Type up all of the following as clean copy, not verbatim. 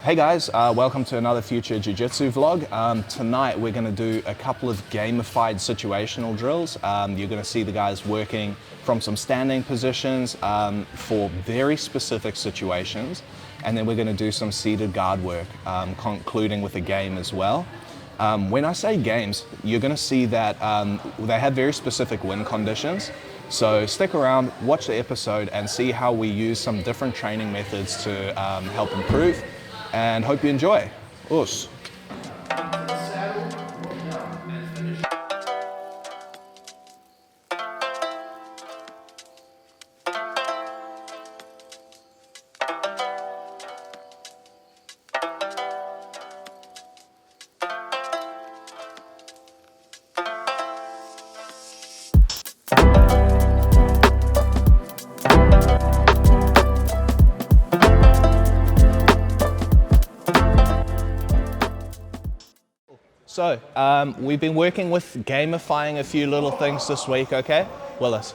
Hey guys, welcome to another future Jiu-Jitsu vlog. Tonight we're going to do a couple of gamified situational drills. You're going to see the guys working from some standing positions for very specific situations, and then we're going to do some seated guard work, concluding with a game as well. When I say games, you're going to see that they have very specific win conditions. So stick around, watch the episode and see how we use some different training methods to help improve, and hope you enjoy. Us. So, we've been working with gamifying a few little things this week, okay? Willis,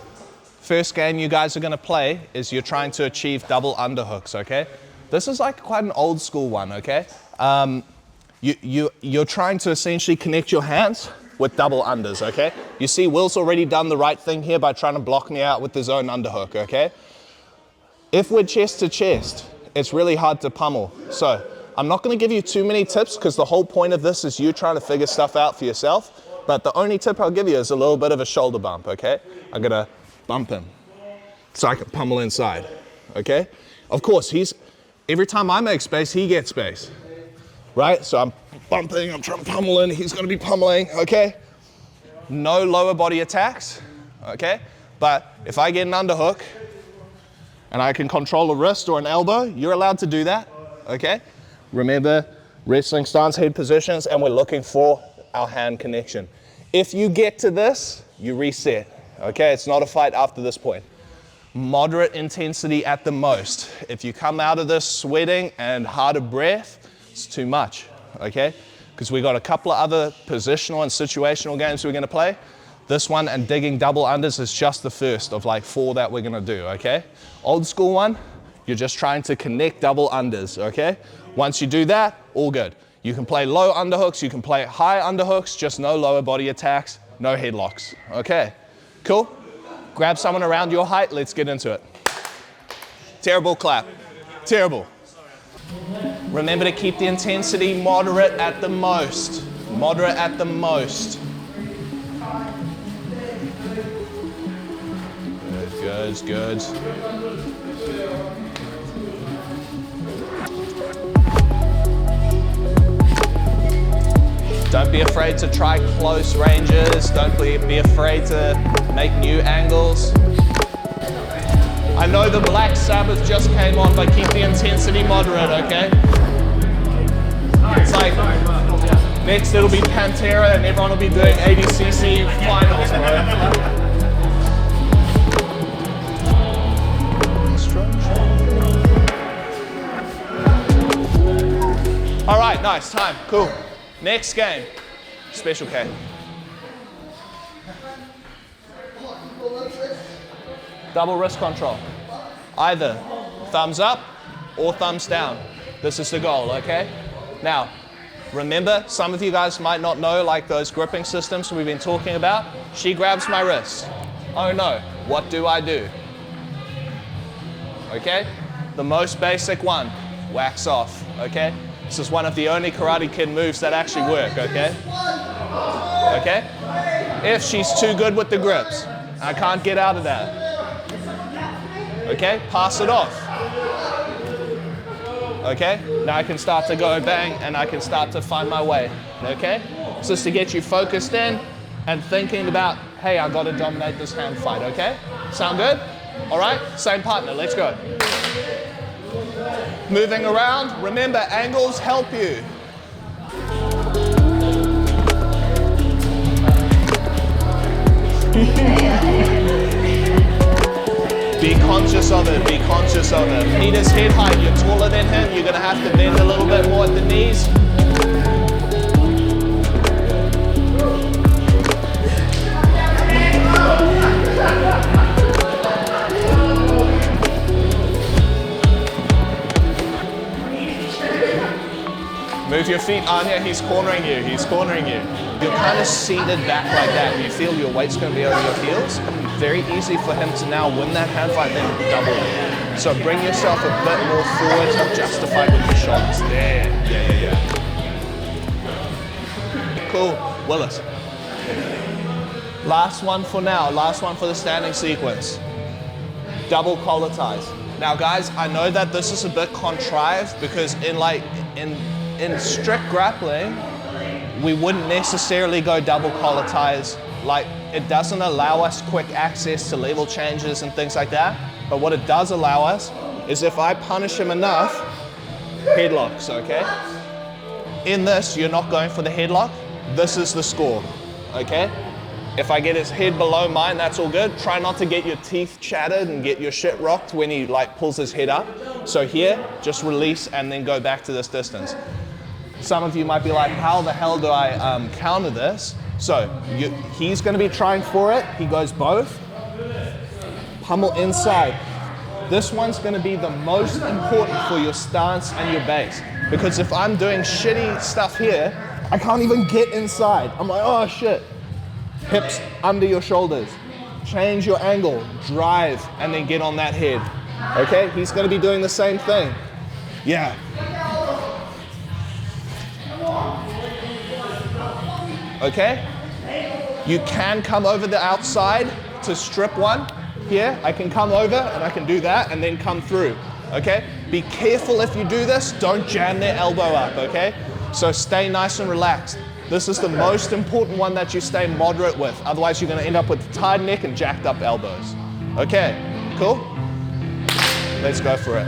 first game you guys are gonna play is you're trying to achieve double underhooks, okay? This is like quite an old school one, okay? You're trying to essentially connect your hands with double unders, okay? You see Will's already done the right thing here by trying to block me out with his own underhook, okay? If we're chest to chest, it's really hard to pummel. So, I'm not going to give you too many tips because the whole point of this is you trying to figure stuff out for yourself. But the only tip I'll give you is a little bit of a shoulder bump, okay? I'm going to bump him so I can pummel inside, okay? Of course, every time I make space, he gets space, right? So I'm bumping, I'm trying to pummel in, he's going to be pummeling, okay? No lower body attacks, okay? But if I get an underhook and I can control a wrist or an elbow, you're allowed to do that, okay? Remember, wrestling stance, head positions, and we're looking for our hand connection. If you get to this, you reset, okay? It's not a fight after this point. Moderate intensity at the most. If you come out of this sweating and hard of breath, it's too much, okay? Because we got a couple of other positional and situational games we're gonna play. This one and digging double unders is just the first of like 4 that we're gonna do, okay? Old school one, you're just trying to connect double unders, okay? Once you do that, all good. You can play low underhooks, you can play high underhooks, just no lower body attacks, no headlocks. Okay, cool? Grab someone around your height, let's get into it. Terrible clap, terrible. Remember to keep the intensity moderate at the most. Moderate at the most. Good, good, good. Don't be afraid to try close ranges. Don't be afraid to make new angles. I know the Black Sabbath just came on, but keep the intensity moderate, okay? It's like, next it'll be Pantera and everyone will be doing ADCC finals, bro. All right, nice, time, cool. Next game, Special K. Double wrist control. Either thumbs up or thumbs down. This is the goal, okay? Now, remember, some of you guys might not know like those gripping systems we've been talking about. She grabs my wrist. Oh no, what do I do? Okay? The most basic one, wax off, okay? This is one of the only Karate Kid moves that actually work, okay? Okay? If she's too good with the grips, I can't get out of that. Okay? Pass it off. Okay? Now I can start to go bang and I can start to find my way, okay? So it's to get you focused in and thinking about, hey, I gotta dominate this hand fight, okay? Sound good? All right, same partner, let's go. Moving around, remember, angles help you. Be conscious of it, be conscious of it. Peter's head height, you're taller than him, you're gonna have to bend a little bit more at the knees. Move your feet, Anya, he's cornering you, he's cornering you. You're kind of seated back like that. You feel your weight's going to be over your heels. Very easy for him to now win that hand fight, then double it. So bring yourself a bit more forward to justify with your shoulders. There, yeah. Cool, Willis. Last one for now, last one for the standing sequence. Double collar ties. Now guys, I know that this is a bit contrived because in strict grappling, we wouldn't necessarily go double collar ties. Like, it doesn't allow us quick access to level changes and things like that. But what it does allow us is if I punish him enough, headlocks, okay? In this, you're not going for the headlock. This is the score, okay? If I get his head below mine, that's all good. Try not to get your teeth chattered and get your shit rocked when he like pulls his head up. So here, just release and then go back to this distance. Some of you might be like, how the hell do I counter this? So he's gonna be trying for it. He goes both. Pummel inside. This one's gonna be the most important for your stance and your base. Because if I'm doing shitty stuff here, I can't even get inside. I'm like, oh shit. Hips under your shoulders. Change your angle, drive, and then get on that head. Okay, he's gonna be doing the same thing. Yeah. Okay? You can come over the outside to strip one. Here, I can come over and I can do that and then come through. Okay? Be careful if you do this, don't jam their elbow up, okay? So stay nice and relaxed. This is the most important one that you stay moderate with. Otherwise, you're gonna end up with a tied neck and jacked up elbows. Okay, cool? Let's go for it.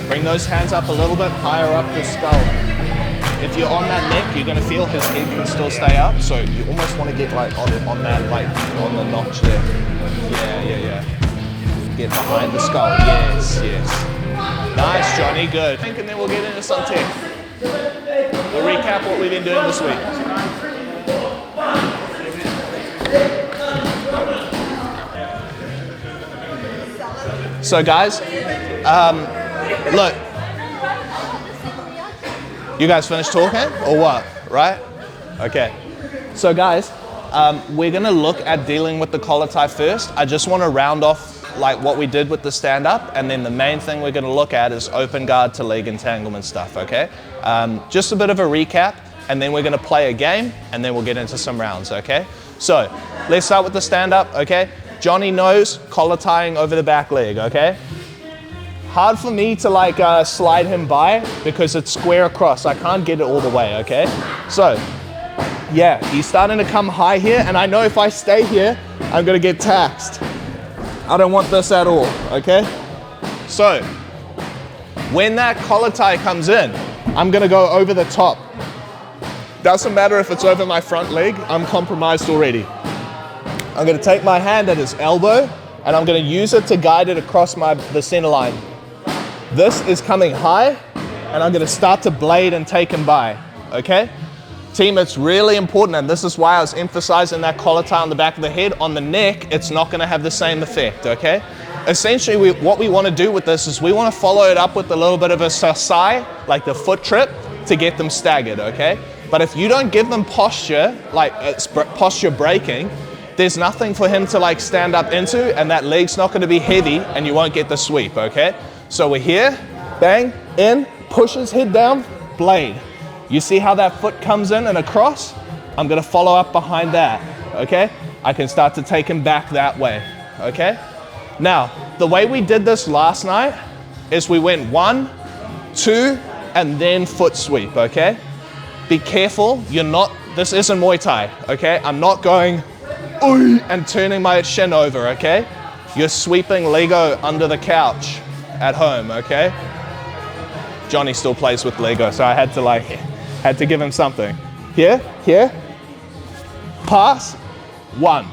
Bring those hands up a little bit higher up the skull. If you're on that neck, you're gonna feel his head can still stay up. So you almost wanna get like on that, like on the notch there. Yeah. Get behind the skull, yes. Nice, Johnny, good. And then we'll get into some tech. We'll recap what we've been doing this week. So guys, look. You guys finished talking or what, right? Okay. So guys, we're gonna look at dealing with the collar tie first. I just wanna round off like what we did with the stand-up, and then the main thing we're going to look at is open guard to leg entanglement stuff, okay? Just a bit of a recap, and then we're going to play a game, and then we'll get into some rounds, okay? So, let's start with the stand-up, okay? Johnny knows collar tying over the back leg, okay? Hard for me to like slide him by because it's square across. I can't get it all the way, okay? So, yeah, he's starting to come high here, and I know if I stay here, I'm going to get taxed. I don't want this at all, okay? So, when that collar tie comes in, I'm gonna go over the top. Doesn't matter if it's over my front leg, I'm compromised already. I'm gonna take my hand at his elbow, and I'm gonna use it to guide it across the center line. This is coming high, and I'm gonna start to blade and take him by, okay? Team, it's really important, and this is why I was emphasizing that collar tie on the back of the head. On the neck, it's not going to have the same effect, okay? Essentially, what we want to do with this is we want to follow it up with a little bit of a sasai, like the foot trip, to get them staggered, okay? But if you don't give them posture, like posture breaking, there's nothing for him to like stand up into, and that leg's not going to be heavy, and you won't get the sweep, okay? So we're here, bang, in, push his head down, blade. You see how that foot comes in and across? I'm gonna follow up behind that, okay? I can start to take him back that way, okay? Now, the way we did this last night is we went 1, 2, and then foot sweep, okay? Be careful, this isn't Muay Thai, okay? I'm not going, ooh, and turning my shin over, okay? You're sweeping Lego under the couch at home, okay? Johnny still plays with Lego, so I had to give him something. Here, pass, 1,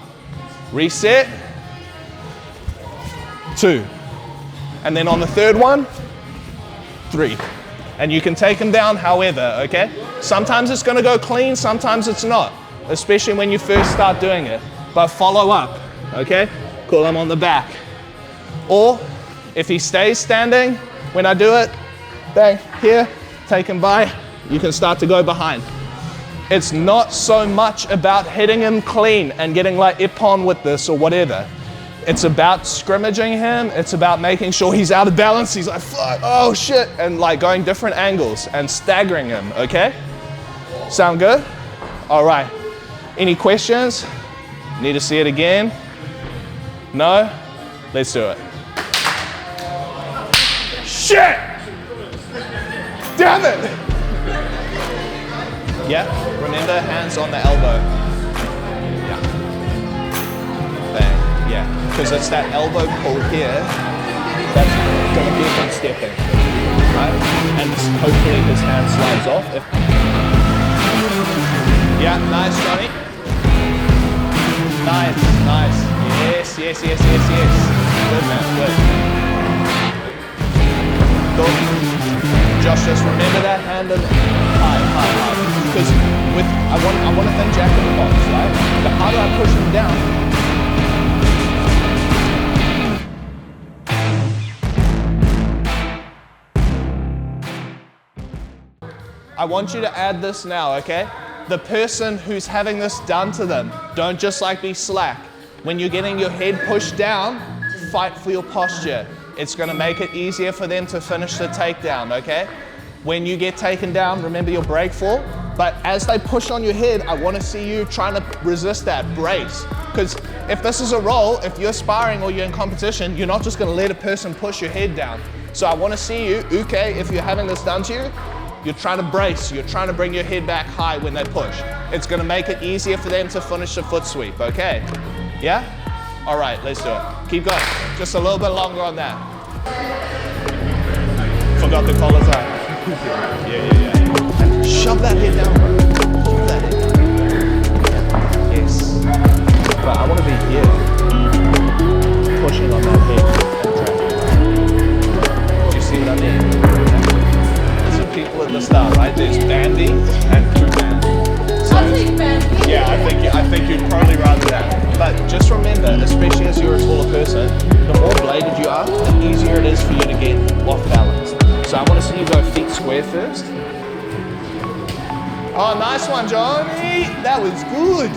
reset, 2, and then on the third one, 3. And you can take him down however, okay? Sometimes it's gonna go clean, sometimes it's not, especially when you first start doing it. But follow up, okay? Cool, I'm on the back. Or If he stays standing, when I do it, bang, here, take him by, you can start to go behind. It's not so much about hitting him clean and getting like ippon with this or whatever. It's about scrimmaging him. It's about making sure he's out of balance. He's like, fuck, oh shit, and like going different angles and staggering him, okay? Sound good? All right. Any questions? Need to see it again? No? Let's do it. Shit! Damn it! Yeah, remember hands on the elbow. Yeah. Bang, yeah. Because it's that elbow pull here that's going to get him stepping. Right? And hopefully his hand slides off. Yeah, nice, Johnny. Nice, nice. Yes, yes, yes, yes, yes. Good, man, good. Good. Josh, just remember that hand and high. Because I want a thin jack in the box, right? The harder I push him down, I want you to add this now, okay? The person who's having this done to them, don't just like be slack. When you're getting your head pushed down, fight for your posture. It's gonna make it easier for them to finish the takedown, okay? When you get taken down, remember your break fall, but as they push on your head, I wanna see you trying to resist that, brace. Because if this is a roll, if you're sparring or you're in competition, you're not just gonna let a person push your head down. So I wanna see you, okay, if you're having this done to you, you're trying to brace, you're trying to bring your head back high when they push. It's gonna make it easier for them to finish the foot sweep, okay? Yeah? All right, let's do it. Keep going. Just a little bit longer on that. Forgot the collar tie. Yeah. And shove that head down, bro. Shove that head down. Yes. But I want to be here. Pushing on that head and dragging. Do you see what I mean? There's some people at the start, right? There's Bandy and Pooh-Man. I'll take Bandy. Yeah, I think you'd probably rather that. But just remember, especially as you're a taller person, the more bladed you are, the easier it is for you to get off balance. So I want to see you go feet square first. Oh, nice one, Johnny. That was good.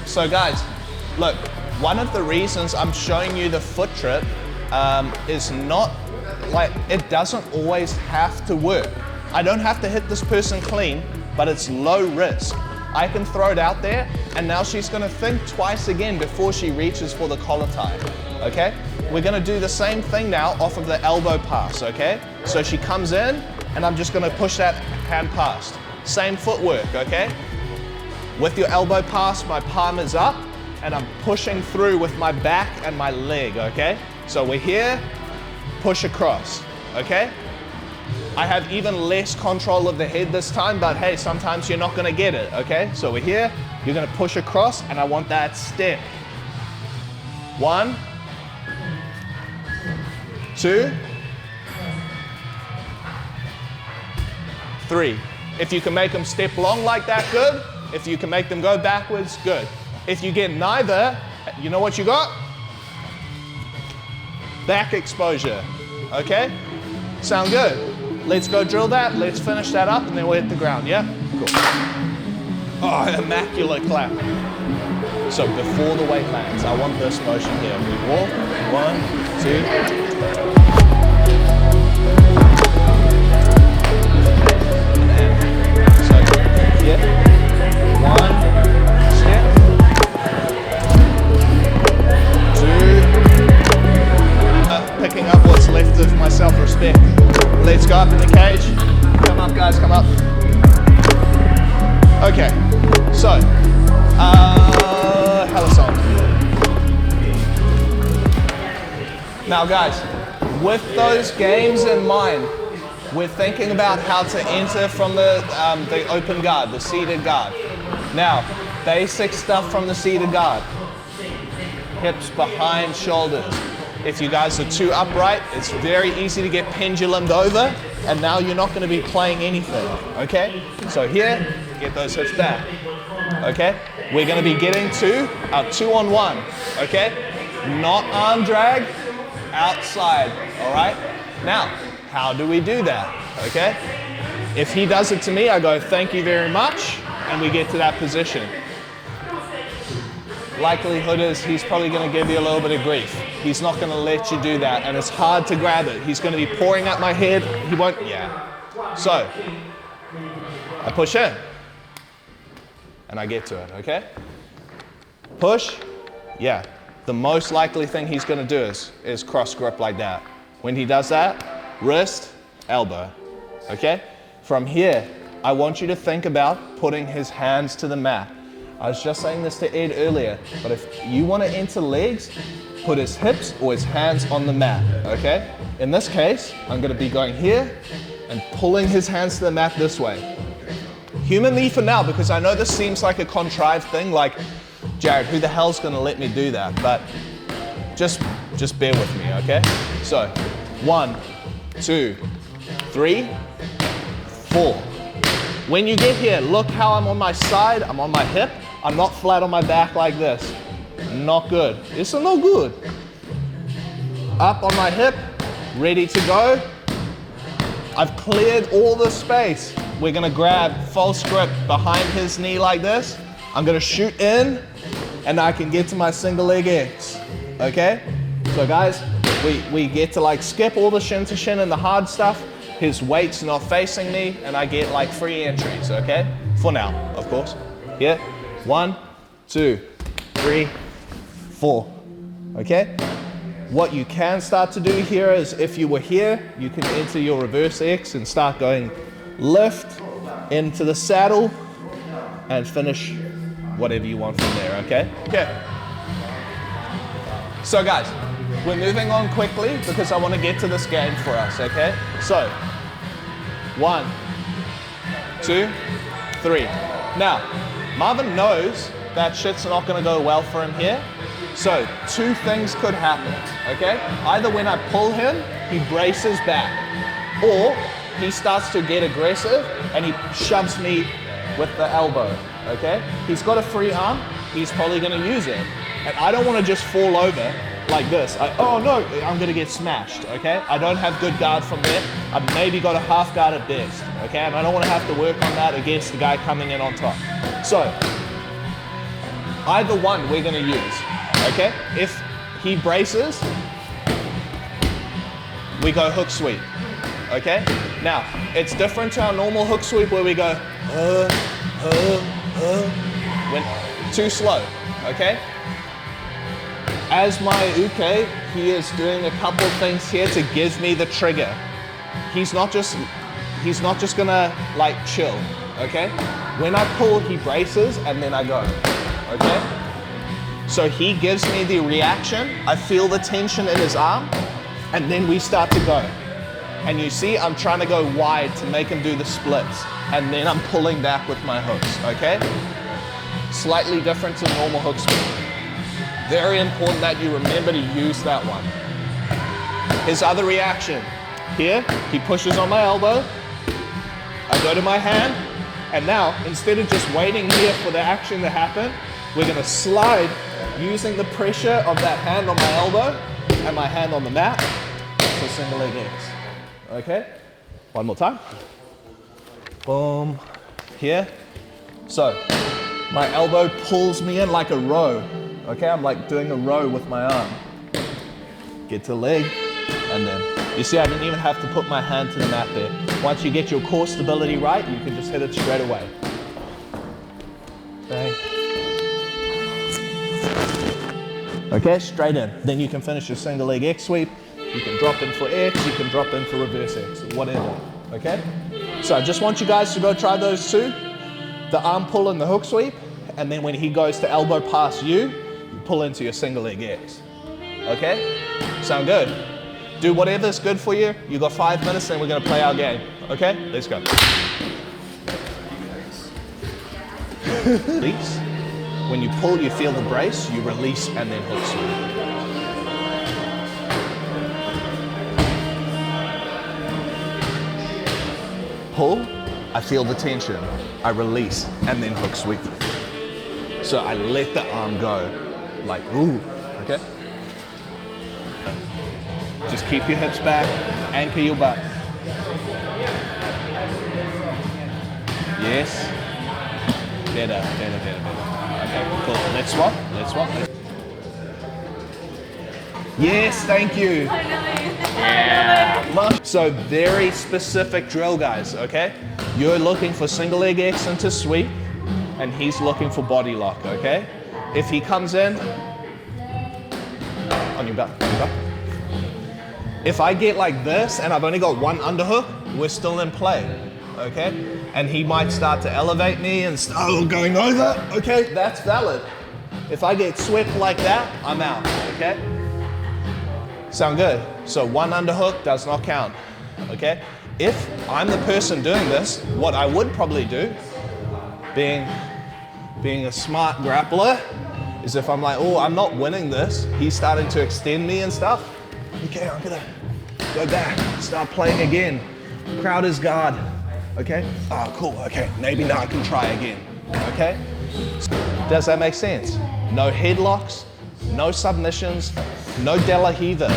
So guys, look, one of the reasons I'm showing you the foot trip is not like, it doesn't always have to work. I don't have to hit this person clean, but it's low risk. I can throw it out there, and now she's gonna think twice again before she reaches for the collar tie, okay? We're gonna do the same thing now off of the elbow pass, okay? So she comes in, and I'm just gonna push that hand past. Same footwork, okay? With your elbow pass, my palm is up, and I'm pushing through with my back and my leg, okay? So we're here, push across, okay? I have even less control of the head this time, but hey, sometimes you're not gonna get it, okay? So we're here, you're gonna push across, and I want that step. 1, 2, 3. If you can make them step long like that, good. If you can make them go backwards, good. If you get neither, you know what you got? Back exposure, okay? Sound good? Let's go drill that, let's finish that up, and then we'll hit the ground, yeah? Cool. Oh, immaculate clap. So before the weight lands, I want this motion here. We walk, 1, 2. So, yeah. 1, step. 2. Picking up what's left of my self-respect. Let's go up in the cage. Come up, guys, come up. Okay, so, Halisong. Now, guys, with those games in mind, we're thinking about how to enter from the open guard, the seated guard. Now, basic stuff from the seated guard. Hips behind shoulders. If you guys are too upright, it's very easy to get pendulumed over, and now you're not gonna be playing anything, okay? So here, get those hips back, okay? We're gonna be getting to our 2-on-1, okay? Not arm drag, outside, all right? Now, how do we do that, okay? If he does it to me, I go, thank you very much, and we get to that position. Likelihood is he's probably gonna give you a little bit of grief. He's not gonna let you do that, and it's hard to grab it. He's gonna be pouring at my head, he won't, yeah. So, I push in, and I get to it, okay? Push, yeah. The most likely thing he's gonna do is cross grip like that. When he does that, wrist, elbow, okay? From here, I want you to think about putting his hands to the mat. I was just saying this to Ed earlier, but if you want to enter legs, put his hips or his hands on the mat, okay? In this case, I'm going to be going here and pulling his hands to the mat this way. Humor me for now, because I know this seems like a contrived thing, like, Jared, who the hell's going to let me do that? But just bear with me, okay? So, 1, 2, 3, 4. When you get here, look how I'm on my side, I'm on my hip. I'm not flat on my back like this. Not good. This is no good. Up on my hip, ready to go. I've cleared all the space. We're gonna grab false grip behind his knee like this. I'm gonna shoot in, and I can get to my single leg X, okay? So guys, we get to like skip all the shin to shin and the hard stuff. His weight's not facing me, and I get like free entries, okay? For now, of course. Here, 1, 2, 3, 4, okay? What you can start to do here is, if you were here, you can enter your reverse X and start going lift into the saddle and finish whatever you want from there, okay? Okay. So guys, we're moving on quickly because I want to get to this game for us, okay? So, 1, 2, 3. Now, Marvin knows that shit's not going to go well for him here. So, 2 things could happen, okay? Either when I pull him, he braces back, or he starts to get aggressive and he shoves me with the elbow, okay? He's got a free arm, he's probably going to use it. And I don't want to just fall over like this. Oh no, I'm going to get smashed, okay? I don't have good guard from there. I've maybe got a half guard at best, okay? And I don't want to have to work on that against the guy coming in on top. So, either one we're going to use, okay? If he braces, we go hook sweep, okay? Now, it's different to our normal hook sweep where we go, when too slow, okay? As my uke, he is doing a couple things here to give me the trigger. He's not just gonna like chill, okay? When I pull, he braces and then I go, okay? So he gives me the reaction, I feel the tension in his arm, and then we start to go. And you see, I'm trying to go wide to make him do the splits, and then I'm pulling back with my hooks, okay? Slightly different to normal hook sweep. Very important that you remember to use that one. His other reaction, here, he pushes on my elbow, I go to my hand, and now, instead of just waiting here for the action to happen, we're gonna slide using the pressure of that hand on my elbow and my hand on the mat for single leg X. Okay? One more time. Boom. Here. So, my elbow pulls me in like a row. Okay, I'm like doing a row with my arm. Get to the leg, and then, you see I didn't even have to put my hand to the mat there. Once you get your core stability right, you can just hit it straight away. Bang. Okay, straight in. Then you can finish your single leg X sweep. You can drop in for X, you can drop in for reverse X, whatever, okay? So I just want you guys to go try those 2. The arm pull and the hook sweep, and then when he goes to elbow pass you, pull into your single leg X. Okay? Sound good? Do whatever's good for you. You got 5 minutes, then we're gonna play our game. Okay? Let's go. Release. When you pull, you feel the brace, you release and then hook sweep. pull, I feel the tension, I release, and then hook sweep. So I let the arm go, like, ooh, okay? Just keep your hips back, anchor your butt. Yes. Better. Okay, cool. Let's swap. Yes, thank you. Yeah. So very specific drill, guys, okay? You're looking for single leg X into sweep, and he's looking for body lock, okay? If he comes in, on your back. If I get like this and I've only got one underhook, we're still in play, okay? And he might start to elevate me and start going over, okay? That's valid. If I get swept like that, I'm out, okay? Sound good? So one underhook does not count, okay? If I'm the person doing this, what I would probably do, being a smart grappler, is if I'm like, oh, I'm not winning this, he's starting to extend me and stuff, okay, I'm gonna go back, start playing again. Crowd is guard, okay? Oh, cool, okay, maybe now I can try again, okay? Does that make sense? No headlocks, no submissions, no de la riva,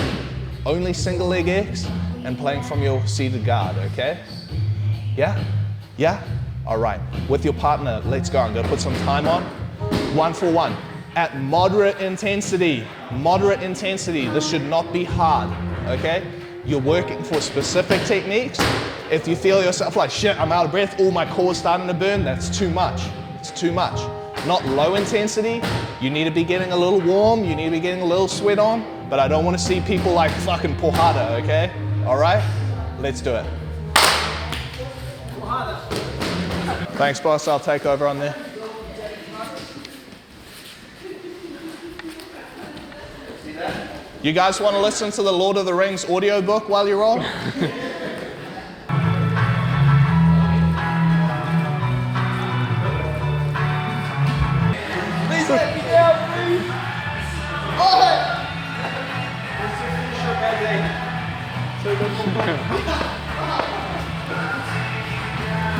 only single leg X and playing from your seated guard, okay? Yeah? All right, with your partner, let's go. I'm gonna put some time on. 1 for 1. At moderate intensity. This should not be hard, okay? You're working for specific techniques. If you feel yourself like, shit, I'm out of breath, oh, my core's starting to burn, that's too much. It's too much. Not low intensity. You need to be getting a little warm, you need to be getting a little sweat on, but I don't want to see people like fucking pull harder, okay? All right? Let's do it. Thanks, boss. I'll take over on there. You guys want to listen to the Lord of the Rings audiobook while you're on?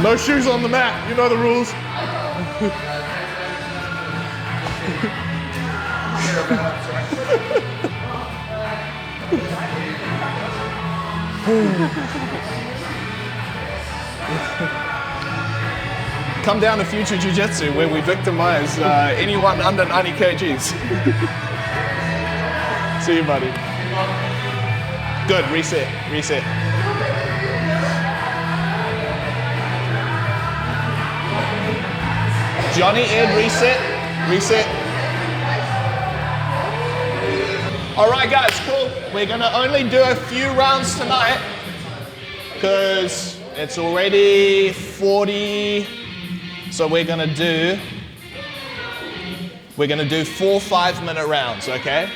No shoes on the mat, you know the rules. Come down to Future Jiu-Jitsu where we victimize anyone under 90 kgs. See you, buddy. Good, reset. Johnny, Ed, reset. All right, guys, cool. We're gonna only do a few rounds tonight because it's already 40. So we're gonna do 4 5-minute rounds, okay?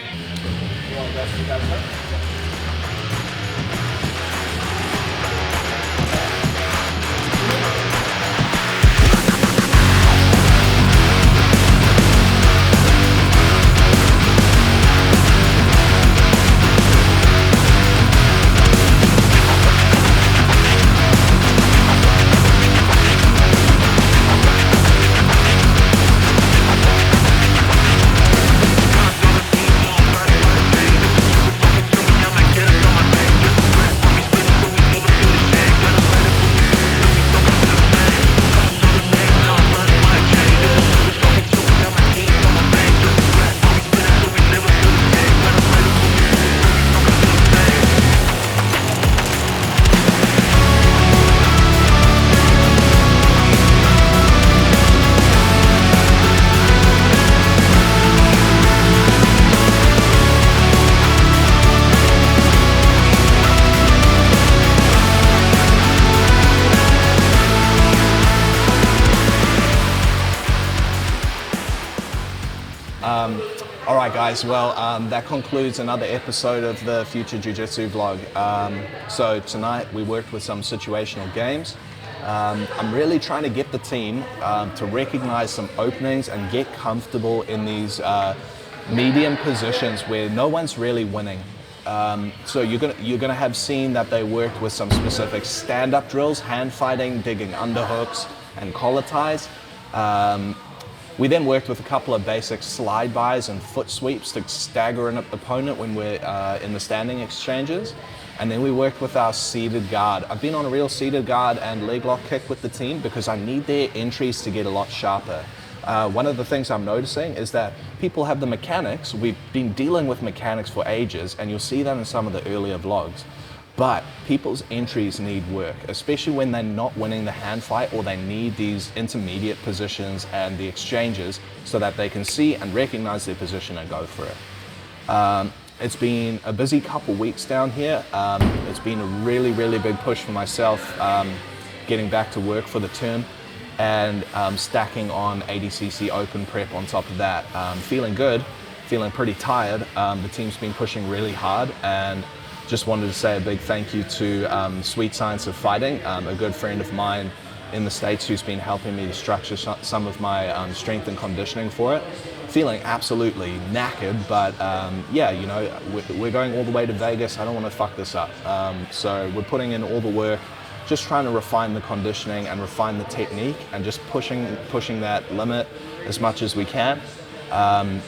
All right, guys, well, that concludes another episode of the Future Jiu-Jitsu vlog. So tonight we worked with some situational games. I'm really trying to get the team to recognize some openings and get comfortable in these medium positions where no one's really winning. So you're gonna have seen that they worked with some specific stand-up drills, hand fighting, digging underhooks, and collar ties. We then worked with a couple of basic slide bys and foot sweeps to stagger an opponent when we're in the standing exchanges. And then we worked with our seated guard. I've been on a real seated guard and leg lock kick with the team because I need their entries to get a lot sharper. One of the things I'm noticing is that people have the mechanics. We've been dealing with mechanics for ages, and you'll see that in some of the earlier vlogs. But people's entries need work, especially when they're not winning the hand fight or they need these intermediate positions and the exchanges so that they can see and recognize their position and go for it. It's been a busy couple weeks down here. It's been a really, really big push for myself getting back to work for the term and stacking on ADCC Open prep on top of that. Feeling good, feeling pretty tired. The team's been pushing really hard, and just wanted to say a big thank you to Sweet Science of Fighting, a good friend of mine in the States who's been helping me to structure some of my strength and conditioning for it. Feeling absolutely knackered, but yeah, you know, we're going all the way to Vegas. I don't want to fuck this up. So we're putting in all the work, just trying to refine the conditioning and refine the technique and just pushing that limit as much as we can.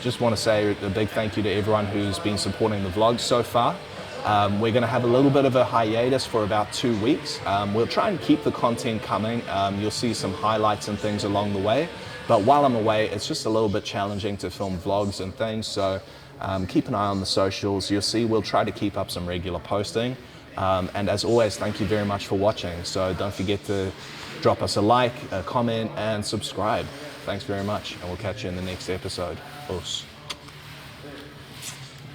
Just want to say a big thank you to everyone who's been supporting the vlogs so far. We're going to have a little bit of a hiatus for about 2 weeks. We'll try and keep the content coming. You'll see some highlights and things along the way. But while I'm away, it's just a little bit challenging to film vlogs and things. So keep an eye on the socials. You'll see we'll try to keep up some regular posting. And as always, thank you very much for watching. So don't forget to drop us a like, a comment, and subscribe. Thanks very much, and we'll catch you in the next episode. Us.